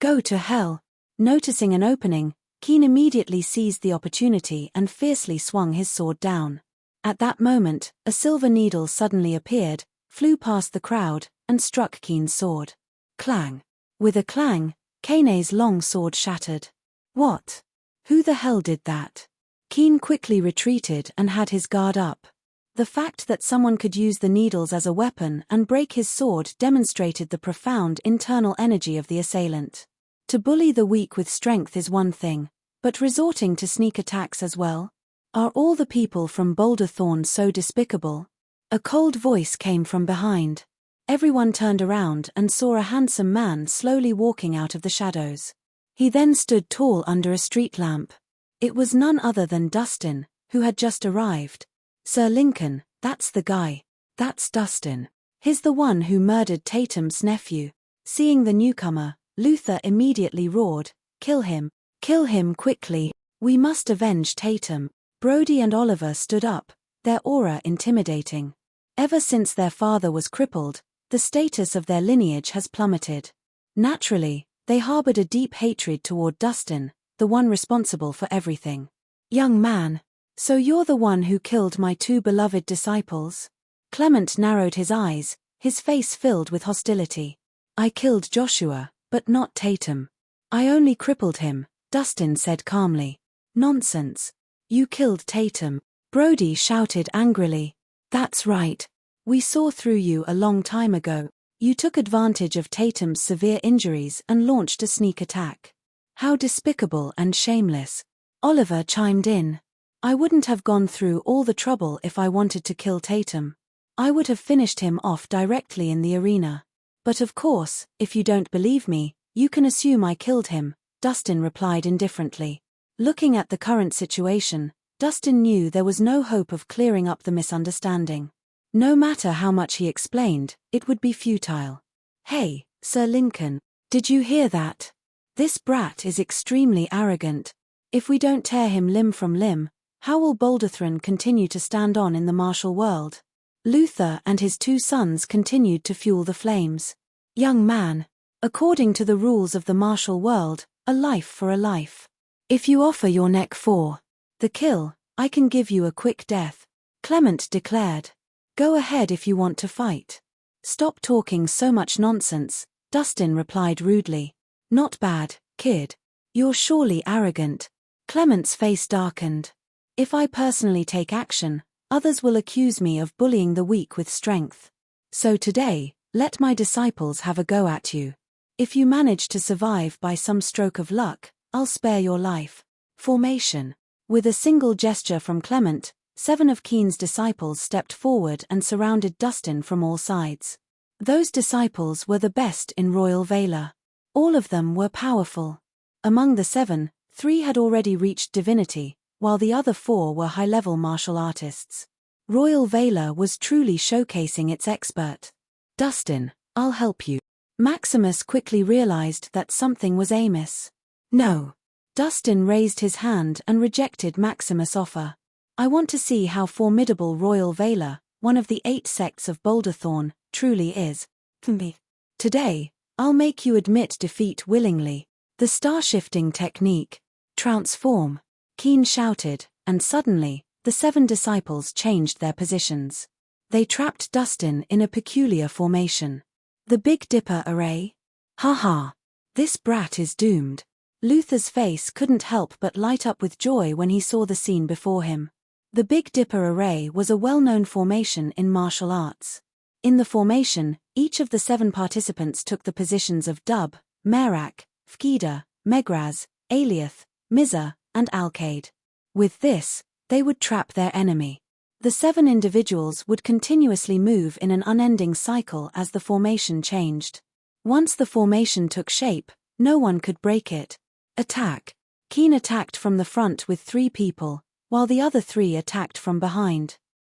Go to hell. Noticing an opening, Kirrin immediately seized the opportunity and fiercely swung his sword down. At that moment, a silver needle suddenly appeared, flew past the crowd, and struck Kirrin's sword. Clang. With a clang, Kirrin's long sword shattered. What? Who the hell did that? Kirrin quickly retreated and had his guard up. The fact that someone could use the needles as a weapon and break his sword demonstrated the profound internal energy of the assailant. To bully the weak with strength is one thing, but resorting to sneak attacks as well? Are all the people from Boulder Thorn so despicable? A cold voice came from behind. Everyone turned around and saw a handsome man slowly walking out of the shadows. He then stood tall under a street lamp. It was none other than Dustin, who had just arrived. Sir Lincoln, that's the guy. That's Dustin. He's the one who murdered Tatum's nephew. Seeing the newcomer, Luther immediately roared, "Kill him! Kill him quickly! We must avenge Tatum." Brody and Oliver stood up, their aura intimidating. Ever since their father was crippled, the status of their lineage has plummeted. Naturally, they harbored a deep hatred toward Dustin, the one responsible for everything. "Young man, so you're the one who killed my two beloved disciples?" Clement narrowed his eyes, his face filled with hostility. "I killed Joshua, but not Tatum. I only crippled him," Dustin said calmly. "Nonsense. You killed Tatum," Brody shouted angrily. "That's right. We saw through you a long time ago. You took advantage of Tatum's severe injuries and launched a sneak attack. How despicable and shameless." Oliver chimed in. "I wouldn't have gone through all the trouble if I wanted to kill Tatum. I would have finished him off directly in the arena. But of course, if you don't believe me, you can assume I killed him," Dustin replied indifferently. Looking at the current situation, Dustin knew there was no hope of clearing up the misunderstanding. No matter how much he explained, it would be futile. "Hey, Sir Lincoln, did you hear that? This brat is extremely arrogant. If we don't tear him limb from limb, how will Boulderthron continue to stand on in the martial world?" Luther and his two sons continued to fuel the flames. "Young man, according to the rules of the martial world, a life for a life. If you offer your neck for the kill, I can give you a quick death," Clement declared. "Go ahead if you want to fight." "Stop talking so much nonsense," Dustin replied rudely. "Not bad, kid. You're surely arrogant." Clement's face darkened. "If I personally take action, others will accuse me of bullying the weak with strength. So today, let my disciples have a go at you. If you manage to survive by some stroke of luck, I'll spare your life." Formation. With a single gesture from Clement, 7 of Kirrin's disciples stepped forward and surrounded Dustin from all sides. Those disciples were the best in Royal Valor. All of them were powerful. Among the 7, 3 had already reached divinity, while the other 4 were high-level martial artists. Royal Valor was truly showcasing its expert. "Dustin, I'll help you." Maximus quickly realized that something was amiss. "No." Dustin raised his hand and rejected Maximus' offer. "I want to see how formidable Royal Valor, one of the 8 sects of Boulderthorn, truly is. Today, I'll make you admit defeat willingly." The star-shifting technique. "Transform," Kirrin shouted, and suddenly, the 7 disciples changed their positions. They trapped Dustin in a peculiar formation. The Big Dipper array? "Ha! This brat is doomed." Luther's face couldn't help but light up with joy when he saw the scene before him. The Big Dipper array was a well-known formation in martial arts. In the formation, each of the 7 participants took the positions of Dub, Merak, Fkida, Megraz, Aliath, Mizza, and Alkaid. With this, they would trap their enemy. The 7 individuals would continuously move in an unending cycle as the formation changed. Once the formation took shape, no one could break it. Attack. Kirrin attacked from the front with 3 people, while the other 3 attacked from behind.